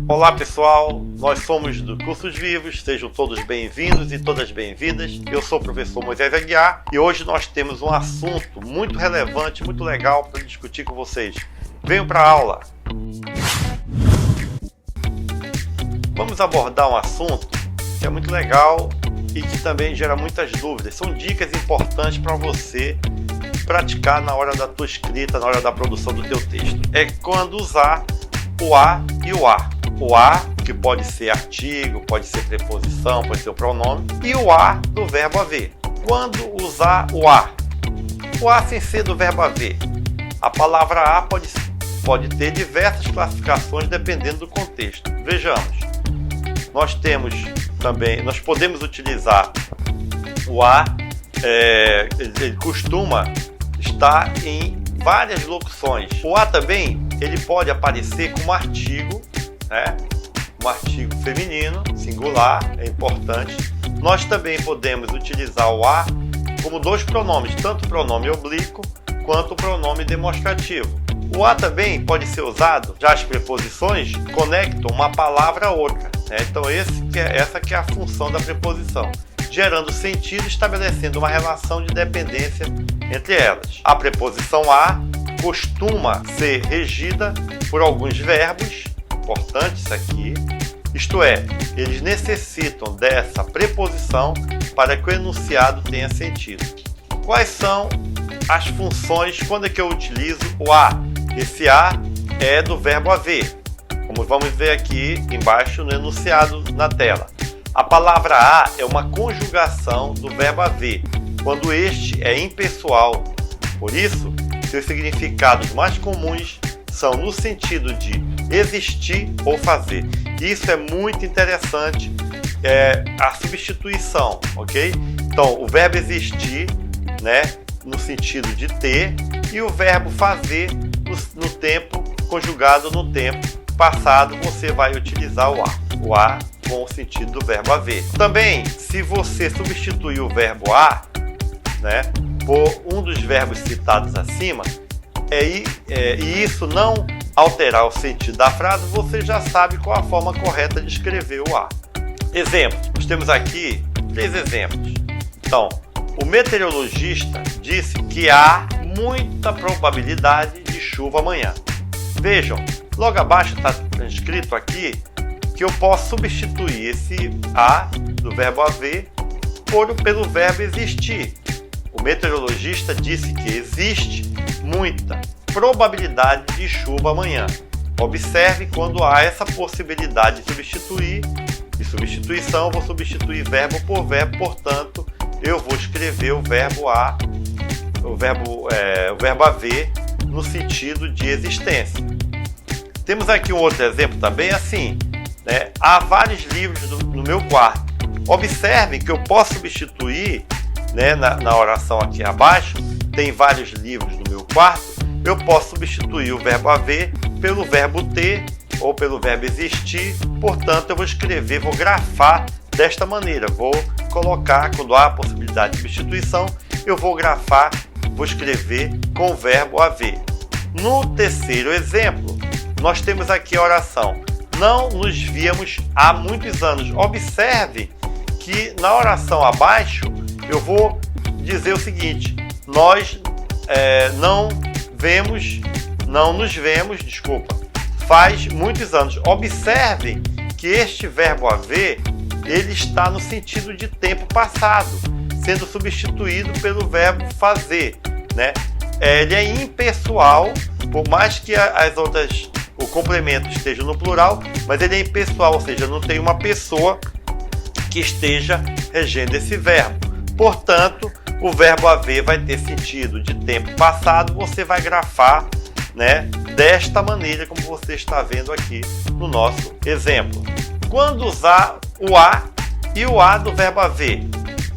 Olá pessoal, nós somos do Cursos Vivos, sejam todos bem-vindos e todas bem-vindas. Eu sou o professor Moisés Aguiar e hoje nós temos um assunto muito relevante, muito legal para discutir com vocês. Venham para a aula! Vamos abordar um assunto que é muito legal e que também gera muitas dúvidas. São dicas importantes para você praticar na hora da tua escrita, na hora da produção do teu texto. É quando usar o a e o a. O a, que pode ser artigo, pode ser preposição, pode ser o pronome, e o a do verbo haver. Quando usar o a sem ser do verbo haver. A palavra a pode ter diversas classificações dependendo do contexto. Vejamos, nós podemos utilizar o a, ele costuma estar em várias locuções. O a também ele pode aparecer como artigo, né? Um artigo feminino, singular, é importante. Nós também podemos utilizar o a como dois pronomes, tanto o pronome oblíquo quanto o pronome demonstrativo. O a também pode ser usado, já as preposições conectam uma palavra a outra, né? Então essa que é a função da preposição, gerando sentido e estabelecendo uma relação de dependência entre elas. A preposição a costuma ser regida por alguns verbos, importantes aqui, isto é, eles necessitam dessa preposição para que o enunciado tenha sentido. Quais são as funções quando é que eu utilizo o a? Esse a é do verbo haver, como vamos ver aqui embaixo no enunciado na tela. A palavra a é uma conjugação do verbo haver, quando este é impessoal. Por isso, seus significados mais comuns são no sentido de existir ou fazer. Isso é muito interessante, a substituição, ok? Então, o verbo existir, né, no sentido de ter, e o verbo fazer no tempo conjugado no tempo passado, você vai utilizar o a com o sentido do verbo haver. Também, se você substituir o verbo a, né, por um dos verbos citados acima, e isso não alterar o sentido da frase, você já sabe qual a forma correta de escrever o a. Exemplos. Nós temos aqui 3 exemplos. Então, o meteorologista disse que há muita probabilidade de chuva amanhã. Vejam, logo abaixo está escrito aqui que eu posso substituir esse a do verbo haver pelo verbo existir. O meteorologista disse que existe muita probabilidade de chuva amanhã. Observe quando há essa possibilidade de substituir, de substituição, eu vou substituir verbo por verbo, portanto, eu vou escrever o verbo haver no sentido de existência. Temos aqui um outro exemplo também assim, né? Há vários livros no meu quarto. Observe que eu posso substituir, né, na oração aqui abaixo, tem vários livros no meu quarto, eu posso substituir o verbo haver pelo verbo ter ou pelo verbo existir, portanto eu vou grafar desta maneira, vou colocar, quando há a possibilidade de substituição, eu vou escrever com o verbo haver. No terceiro exemplo, nós temos aqui a oração, não nos víamos há muitos anos. Observe que na oração abaixo, eu vou dizer o seguinte, nós não nos vemos, faz muitos anos. Observem que este verbo haver, ele está no sentido de tempo passado, sendo substituído pelo verbo fazer, né? Ele é impessoal, por mais que o complemento esteja no plural, mas ele é impessoal, ou seja, não tem uma pessoa que esteja regendo esse verbo. Portanto, o verbo haver vai ter sentido de tempo passado, você vai grafar, né, desta maneira, como você está vendo aqui no nosso exemplo. Quando usar o a e o a do verbo haver?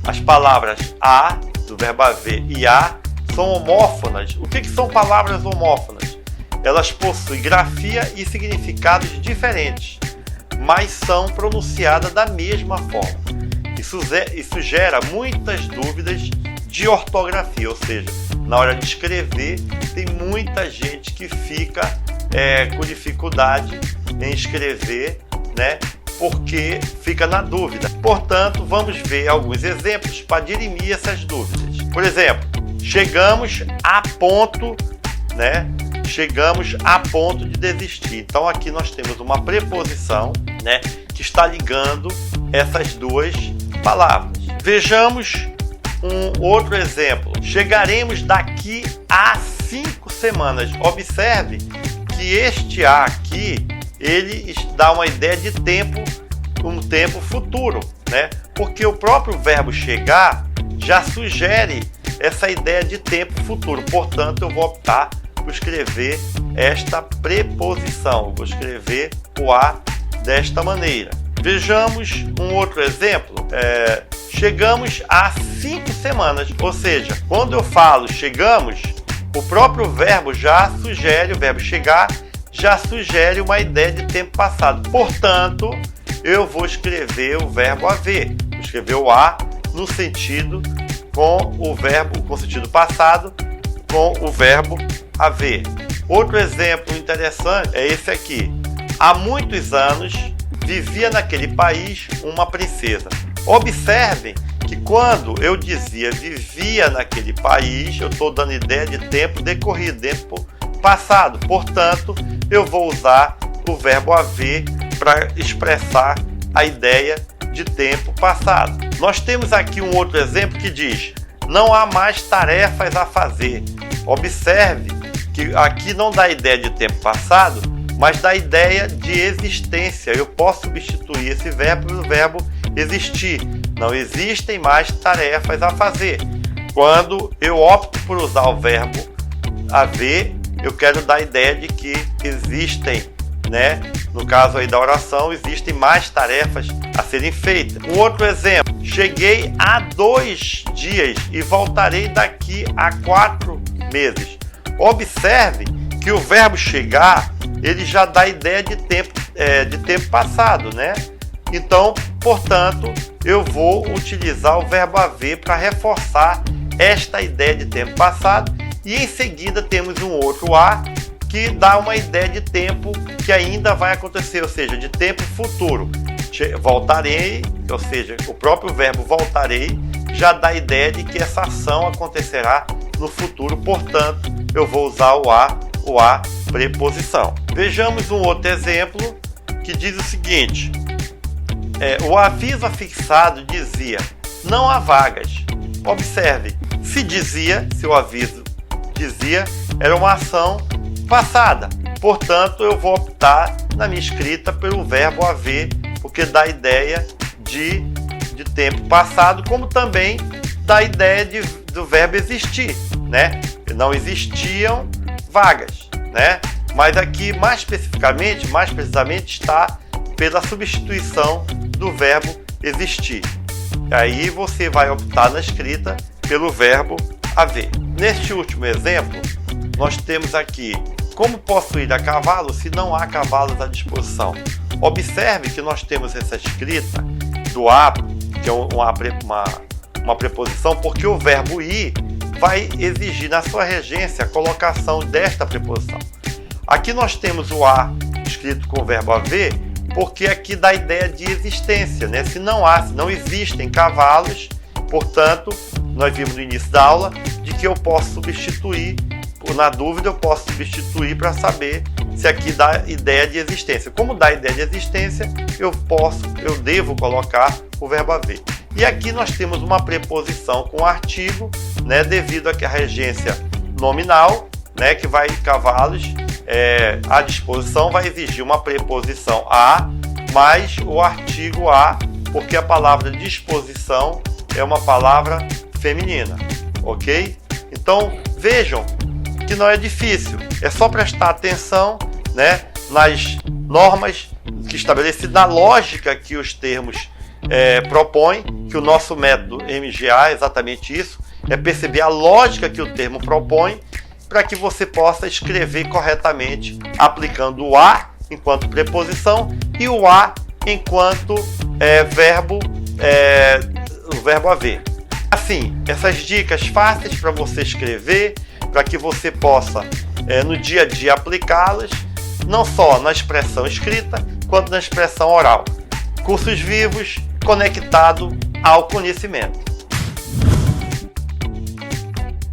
As palavras a do verbo haver e a são homófonas. O que são palavras homófonas? Elas possuem grafia e significados diferentes, mas são pronunciadas da mesma forma. Isso gera muitas dúvidas de ortografia, ou seja, na hora de escrever, tem muita gente que fica com dificuldade em escrever, né? Porque fica na dúvida. Portanto, vamos ver alguns exemplos para dirimir essas dúvidas. Por exemplo, chegamos a ponto, né? Chegamos a ponto de desistir. Então aqui nós temos uma preposição, né, que está ligando essas duas palavras. Vejamos um outro exemplo. Chegaremos daqui a 5 semanas. Observe que este a aqui, ele dá uma ideia de tempo, um tempo futuro, né? Porque o próprio verbo chegar já sugere essa ideia de tempo futuro. Portanto, eu vou optar por escrever esta preposição. Vou escrever o a desta maneira. Vejamos um outro exemplo. Chegamos a 5 semanas. Ou seja, quando eu falo chegamos, o próprio verbo já sugere, o verbo chegar já sugere uma ideia de tempo passado. Portanto, eu vou escrever o verbo haver. Vou escrever o a no sentido com o verbo, com o sentido passado, com o verbo haver. Outro exemplo interessante é esse aqui. Há muitos anos vivia naquele país uma princesa. Observem que quando eu dizia vivia naquele país, eu estou dando ideia de tempo decorrido, tempo passado. Portanto, eu vou usar o verbo haver para expressar a ideia de tempo passado. Nós temos aqui um outro exemplo que diz: não há mais tarefas a fazer. Observe que aqui não dá ideia de tempo passado, mas dá ideia de existência. Eu posso substituir esse verbo pelo verbo existir. Não existem mais tarefas a fazer. Quando eu opto por usar o verbo haver, eu quero dar a ideia de que existem, né? No caso aí da oração, existem mais tarefas a serem feitas. Um outro exemplo: cheguei há 2 dias e voltarei daqui a 4 meses. Observe que o verbo chegar, ele já dá ideia de tempo passado, né? Então, portanto, eu vou utilizar o verbo haver para reforçar esta ideia de tempo passado. E em seguida temos um outro a que dá uma ideia de tempo que ainda vai acontecer, ou seja, de tempo futuro. Voltarei, ou seja, o próprio verbo voltarei já dá a ideia de que essa ação acontecerá no futuro. Portanto, eu vou usar o a preposição. Vejamos um outro exemplo que diz o seguinte: o aviso afixado dizia não há vagas. Observe, se o aviso dizia, era uma ação passada. Portanto, eu vou optar na minha escrita pelo verbo haver, porque dá a ideia de tempo passado, como também dá a ideia do verbo existir, né? Não existiam vagas, né? Mas aqui, mais precisamente, está pela substituição do verbo existir. Aí você vai optar na escrita pelo verbo haver. Neste último exemplo, nós temos aqui: como posso ir a cavalo se não há cavalos à disposição? Observe que nós temos essa escrita do a, que é uma preposição, porque o verbo ir vai exigir na sua regência a colocação desta preposição. Aqui nós temos o a escrito com o verbo haver, porque aqui dá a ideia de existência, né? Se não existem cavalos, portanto, nós vimos no início da aula de que eu posso substituir, na dúvida eu posso substituir para saber se aqui dá ideia de existência. Como dá ideia de existência, eu devo colocar o verbo haver. E aqui nós temos uma preposição com artigo, né, devido à regência nominal, né, que vai cavalos, à disposição, vai exigir uma preposição a mais o artigo a, porque a palavra disposição é uma palavra feminina, ok? Então vejam que não é difícil, é só prestar atenção, né, nas normas que estabelecidas, na lógica que os termos propõem, que o nosso método MGA é exatamente isso, é perceber a lógica que o termo propõe para que você possa escrever corretamente, aplicando o a enquanto preposição e o a enquanto o verbo haver. Assim, essas dicas fáceis para você escrever, para que você possa no dia a dia aplicá-las, não só na expressão escrita, quanto na expressão oral. Cursos Vivos, conectado ao conhecimento.